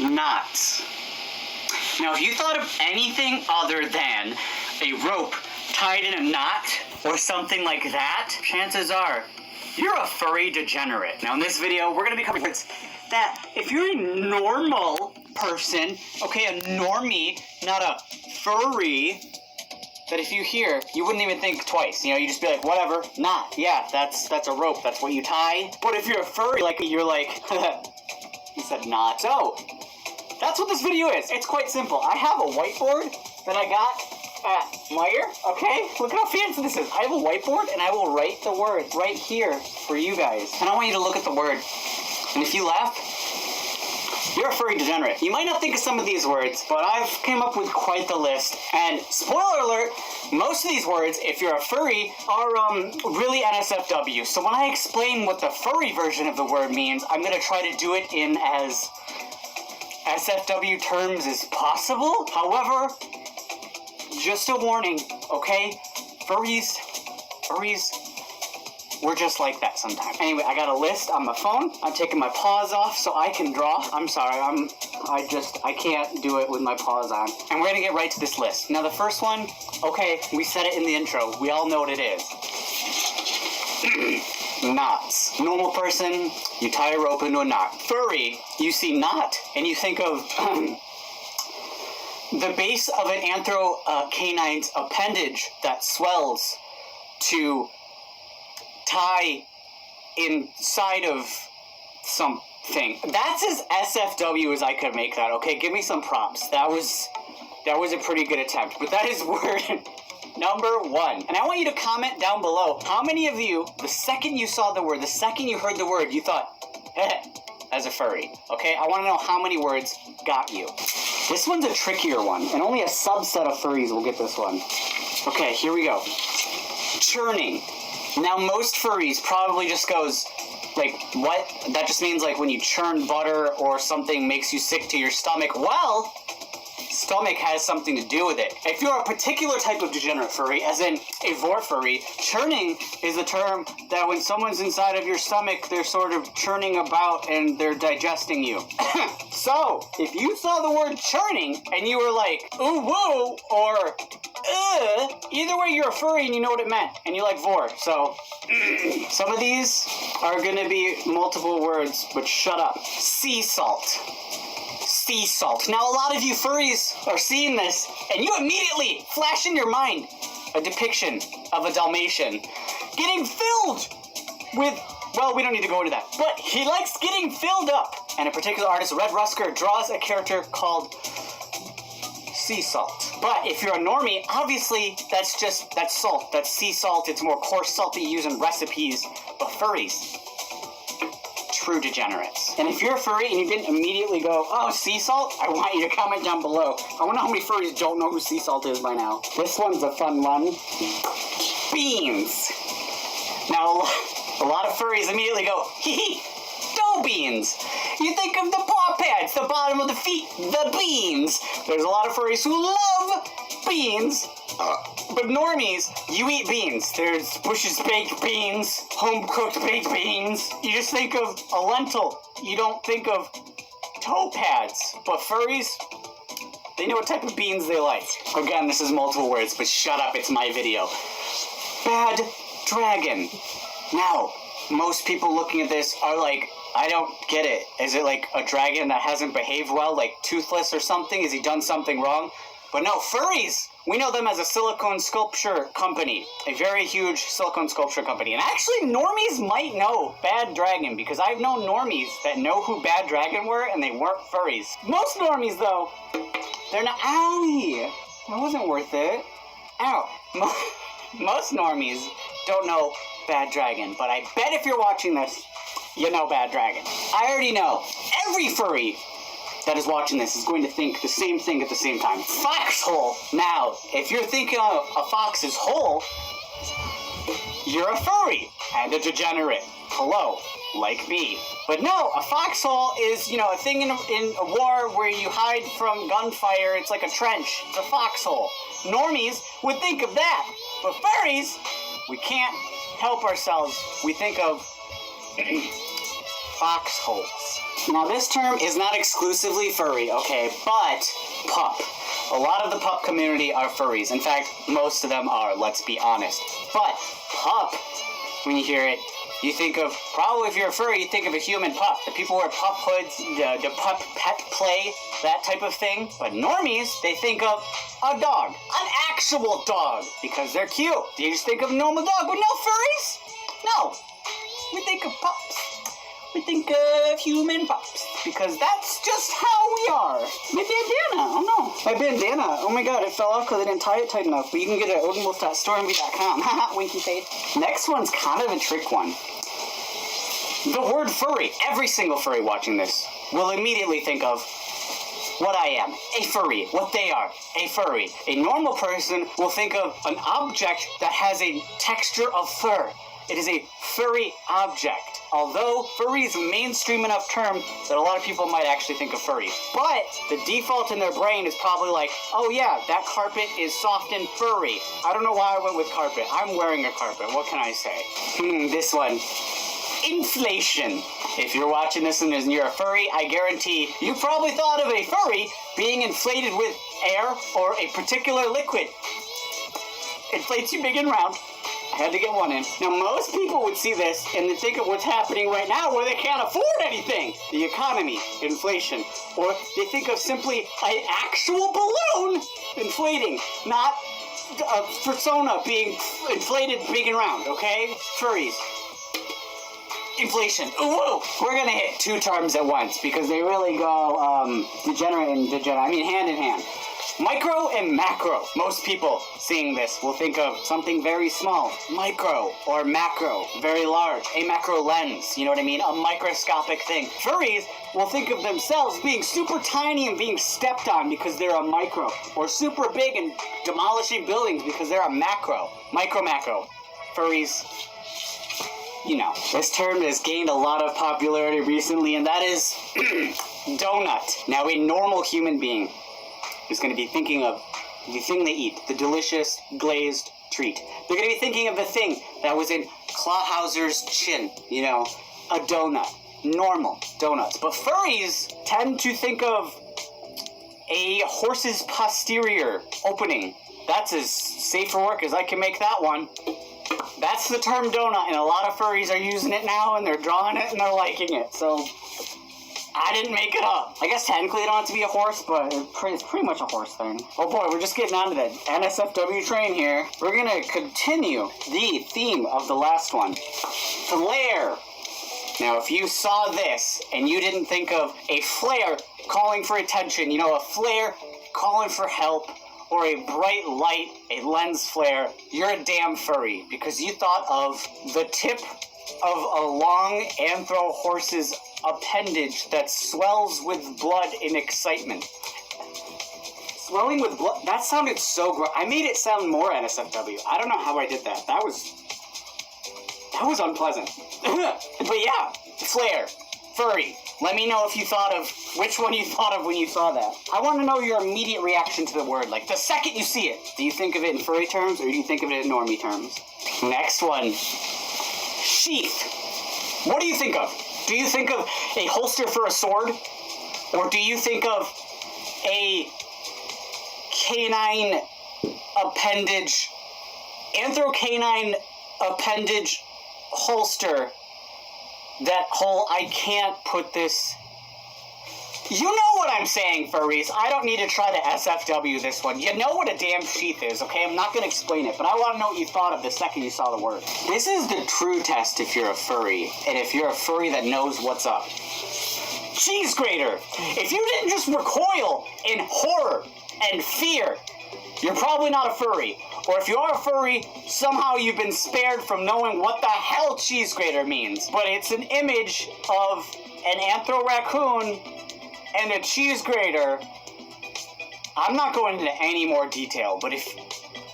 Knots. Now, if you thought of anything other than a rope tied in a knot or something like that, chances are you're a furry degenerate. Now, in this video, we're going to be covering words that if you're a normal person, okay, a normie, not a furry, that if you hear, you wouldn't even think twice. You know, you just be like, whatever, knot. Yeah, that's a rope. That's what you tie. But if you're a furry, like, you're like, he said knot. So, that's what this video is. It's quite simple. I have a whiteboard that I got at Meijer, okay? Look how fancy this is. I have a whiteboard, and I will write the word right here for you guys. And I want you to look at the word. And if you laugh, you're a furry degenerate. You might not think of some of these words, but I've came up with quite the list. And spoiler alert, most of these words, if you're a furry, are really NSFW. So when I explain what the furry version of the word means, I'm going to try to do it in as SFW terms as possible. However, just a warning, okay? Furries, we're just like that sometimes. Anyway, I got a list on my phone. I'm taking my paws off so I can draw. I'm sorry, I can't do it with my paws on. And we're gonna get right to this list. Now the first one, okay, we said it in the intro. We all know what it is. Knots. Normal person, you tie a rope into a knot. Furry, you see knot, and you think of the base of an canine's appendage that swells to tie inside of something. That's as SFW as I could make that, okay? Give me some props. That was a pretty good attempt, but that is word number one. And I want you to comment down below, how many of you, the second you saw the word, the second you heard the word, you thought, as a furry, okay? I want to know how many words got you. This one's a trickier one, and only a subset of furries will get this one. Okay, here we go. Churning. Now, most furries probably just goes, like, what? That just means, like, when you churn butter or something makes you sick to your stomach. Well, stomach has something to do with it. If you're a particular type of degenerate furry, as in a vor furry, churning is a term that when someone's inside of your stomach, they're sort of churning about and they're digesting you. So, if you saw the word churning and you were like, ooh, woo, or either way, you're a furry and you know what it meant, and you like vor. So, some of these are gonna be multiple words, but shut up. Sea salt. Sea salt. Now, a lot of you furries are seeing this, and you immediately flash in your mind a depiction of a Dalmatian getting filled with, well, we don't need to go into that, but he likes getting filled up. And a particular artist, Red Rusker, draws a character called sea salt. But if you're a normie, obviously that's salt. That's sea salt. It's more coarse salt that you use in recipes. But furries, true degenerates. And if you're a furry and you didn't immediately go, oh, sea salt, I want you to comment down below. I want to know how many furries don't know who sea salt is by now. This one's a fun one. Beans. Now, a lot of furries immediately go, hee, dough beans. You think of the paw pads, the bottom of the feet, the beans. There's a lot of furries who love beans. But normies, you eat beans. There's Bush's baked beans, home-cooked baked beans. You just think of a lentil. You don't think of toe pads. But furries, they know what type of beans they like. Again, this is multiple words, but shut up, it's my video. Bad dragon. Now, most people looking at this are like, I don't get it. Is it like a dragon that hasn't behaved well, like Toothless or something? Has he done something wrong? But no, furries, we know them as a silicone sculpture company. A very huge silicone sculpture company. And actually, normies might know Bad Dragon, because I've known normies that know who Bad Dragon were, and they weren't furries. Most normies, though, they're not... Owie! That wasn't worth it. Ow. Most normies don't know Bad Dragon, but I bet if you're watching this, you know Bad Dragon. I already know. Every furry that is watching this is going to think the same thing at the same time. Foxhole. Now, if you're thinking of a fox's hole, you're a furry and a degenerate. Hello, like me. But no, a foxhole is, you know, a thing in a war where you hide from gunfire. It's like a trench. It's a foxhole. Normies would think of that. But furries, we can't help ourselves. We think of foxholes. Now, this term is not exclusively furry, okay, but pup. A lot of the pup community are furries. In fact, most of them are, let's be honest. But pup, when you hear it, you think of, probably if you're a furry, you think of a human pup. The people wear pup hoods, the pup pet play, that type of thing. But normies, they think of a dog. An actual dog. Because they're cute. Do you just think of a normal dog with no furries? No. We think of pups. We think of human pups. Because that's just how we are. My bandana. Oh no. My bandana. Oh my god, it fell off because I didn't tie it tight enough. But you can get it at odinwolf.stormv.com. Haha, winky face. Next one's kind of a trick one. The word furry. Every single furry watching this will immediately think of what I am. A furry. What they are. A furry. A normal person will think of an object that has a texture of fur. It is a furry object. Although furry is a mainstream enough term that a lot of people might actually think of furries. But the default in their brain is probably like, oh yeah, that carpet is soft and furry. I don't know why I went with carpet. I'm wearing a carpet. What can I say? This one. Inflation. If you're watching this and you're a furry, I guarantee you probably thought of a furry being inflated with air or a particular liquid. Inflates you big and round. I had to get one in. Now, most people would see this and they think of what's happening right now where they can't afford anything. The economy, inflation. Or they think of simply an actual balloon inflating, not a persona being inflated big and round, okay? Furries. Inflation. Ooh, whoa. We're gonna hit two terms at once because they really go degenerate and degenerate. I mean, hand in hand. Micro and macro. Most people seeing this will think of something very small, micro, or macro, very large, a macro lens, you know what I mean? A microscopic thing. Furries will think of themselves being super tiny and being stepped on because they're a micro, or super big and demolishing buildings because they're a macro. Micro, macro. Furries, you know. This term has gained a lot of popularity recently, and that is donut. Now, a normal human being is going to be thinking of the thing they eat, the delicious glazed treat. They're going to be thinking of the thing that was in Clawhauser's chin, you know, a donut. Normal donuts. But furries tend to think of a horse's posterior opening. That's as safe for work as I can make that one. That's the term donut, and a lot of furries are using it now, and they're drawing it, and they're liking it, so I didn't make it up. I guess technically it don't have to be a horse, but it's pretty much a horse thing. Oh boy, we're just getting onto the NSFW train here. We're gonna continue the theme of the last one. Flare. Now, if you saw this and you didn't think of a flare calling for attention, you know, a flare calling for help, or a bright light, a lens flare, you're a damn furry because you thought of the tip of a long anthro horse's appendage that swells with blood in excitement. Swelling with blood? That sounded so gross. I made it sound more NSFW. I don't know how I did that. That was unpleasant. But yeah, flare, furry. Let me know if you thought of which one you thought of when you saw that. I want to know your immediate reaction to the word. Like, the second you see it, do you think of it in furry terms or do you think of it in normie terms? Next one. Sheath. What do you think of? Do you think of a holster for a sword? Or do you think of a canine appendage, anthrocanine appendage holster? That whole, I can't put this... You know what I'm saying, furries. I don't need to try to SFW this one. You know what a damn sheath is, okay? I'm not going to explain it, but I want to know what you thought of the second you saw the word. This is the true test if you're a furry, and if you're a furry that knows what's up. Cheese grater. If you didn't just recoil in horror and fear, you're probably not a furry. Or if you are a furry, somehow you've been spared from knowing what the hell cheese grater means. But it's an image of an anthro raccoon and a cheese grater. I'm not going into any more detail, but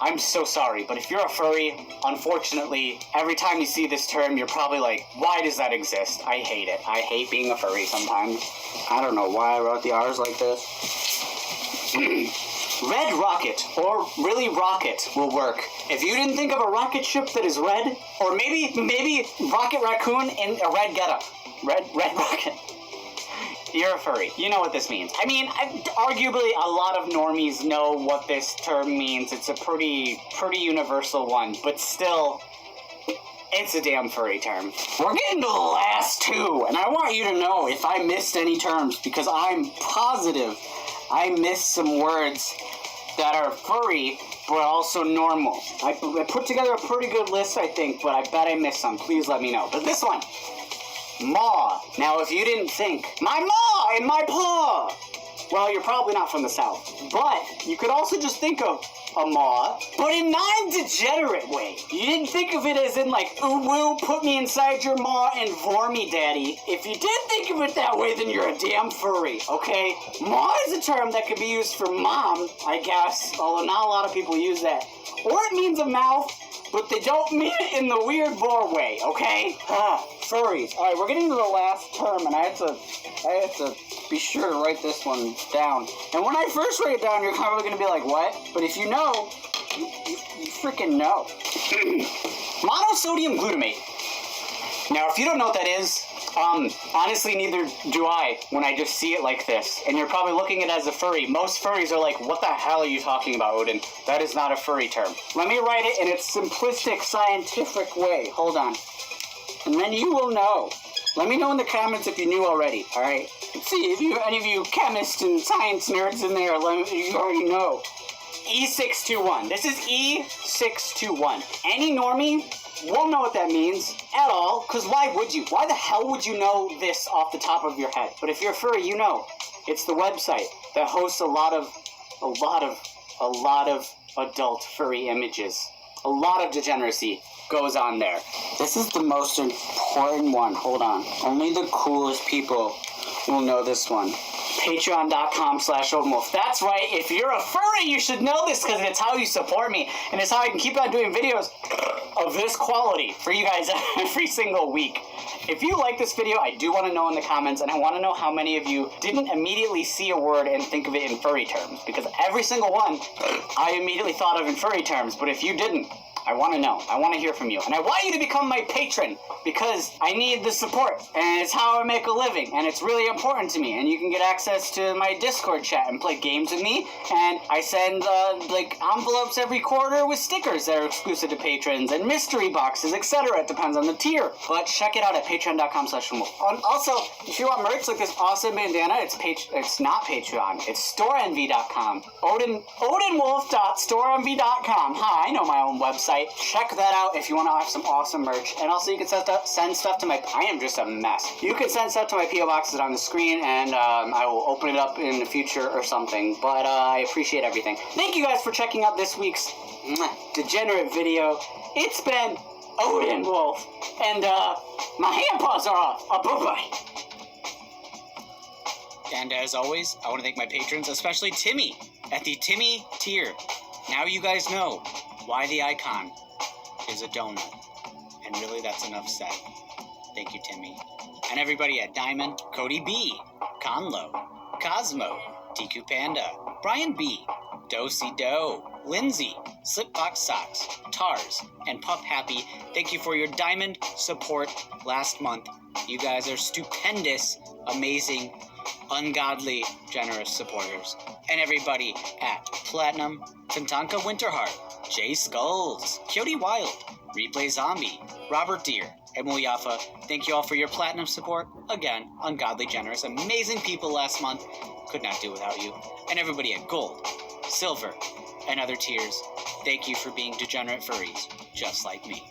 I'm so sorry, but if you're a furry, unfortunately, every time you see this term, you're probably like, why does that exist? I hate it. I hate being a furry sometimes. I don't know why I wrote the R's like this. Red rocket, or really rocket, will work. If you didn't think of a rocket ship that is red, or maybe Rocket Raccoon in a red getup. Red Rocket. You're a furry. You know what this means. I mean, arguably a lot of normies know what this term means. It's a pretty universal one, but still, it's a damn furry term. We're getting to the last two, and I want you to know if I missed any terms, because I'm positive I missed some words that are furry, but also normal. I put together a pretty good list, I think, but I bet I missed some. Please let me know. But this one, maw. Now, if you didn't think, my maw and my paw, well, you're probably not from the South. But you could also just think of a maw, but in non-degenerate way. You didn't think of it as in like, ooh woo, put me inside your maw and vor me, daddy. If you did think of it that way, then you're a damn furry, okay? Maw is a term that could be used for mom, I guess, although not a lot of people use that. Or it means a mouth, but they don't mean it in the weird boar way, okay? Furries. All right, we're getting to the last term, and I had to be sure to write this one down. And when I first write it down, you're probably going to be like, what? But if you know, you freaking know. Monosodium glutamate. Now, if you don't know what that is, honestly, neither do I when I just see it like this. And you're probably looking at it as a furry. Most furries are like, what the hell are you talking about, Odin? That is not a furry term. Let me write it in its simplistic, scientific way. Hold on. And then you will know. Let me know in the comments if you knew already, alright? Let's see, if any of you chemists and science nerds in there, you already know. E621. This is E621. Any normie won't know what that means at all, because why would you? Why the hell would you know this off the top of your head? But if you're furry, you know. It's the website that hosts a lot of adult furry images. A lot of degeneracy goes on there. This is the most important one. Hold on. Only the coolest people will know this one. Patreon.com/OpenWolf. That's right. If you're a furry, you should know this because it's how you support me. And it's how I can keep on doing videos of this quality for you guys every single week. If you like this video, I do want to know in the comments, and I want to know how many of you didn't immediately see a word and think of it in furry terms, because every single one I immediately thought of in furry terms, but if you didn't, I want to know. I want to hear from you. And I want you to become my patron because I need the support. And it's how I make a living. And it's really important to me. And you can get access to my Discord chat and play games with me. And I send, envelopes every quarter with stickers that are exclusive to patrons and mystery boxes, etc. It depends on the tier. But check it out at patreon.com/OpenWolf. Also, if you want merch like this awesome bandana, it's not Patreon. It's storeenvy.com. Odinwolf.storeenvy.com. Hi, I know my own website. Check that out if you want to have some awesome merch. And also, you can send stuff to my... I am just a mess. You can send stuff to my P.O. boxes on the screen, and I will open it up in the future or something. But I appreciate everything. Thank you guys for checking out this week's degenerate video. It's been Odin Wolf, and my hand paws are off. Bye-bye. And as always, I want to thank my patrons, especially Timmy at the Timmy tier. Now you guys know why the icon is a donut. And really, that's enough said. Thank you, Timmy. And everybody at Diamond, Cody B, Conlo, Cosmo, Tiku Panda, Brian B, Dosey Do, Lindsay, Slipbox Socks, Tars, and Pup Happy, thank you for your Diamond support last month. You guys are stupendous, amazing, ungodly, generous supporters. And everybody at Platinum, Tantanka Winterheart, Jay Skulls, Coyote Wild, Replay Zombie, Robert Deere, and Muyafa, thank you all for your Platinum support. Again, ungodly, generous, amazing people last month. Could not do without you. And everybody at Gold, Silver, and other tiers, thank you for being degenerate furries, just like me.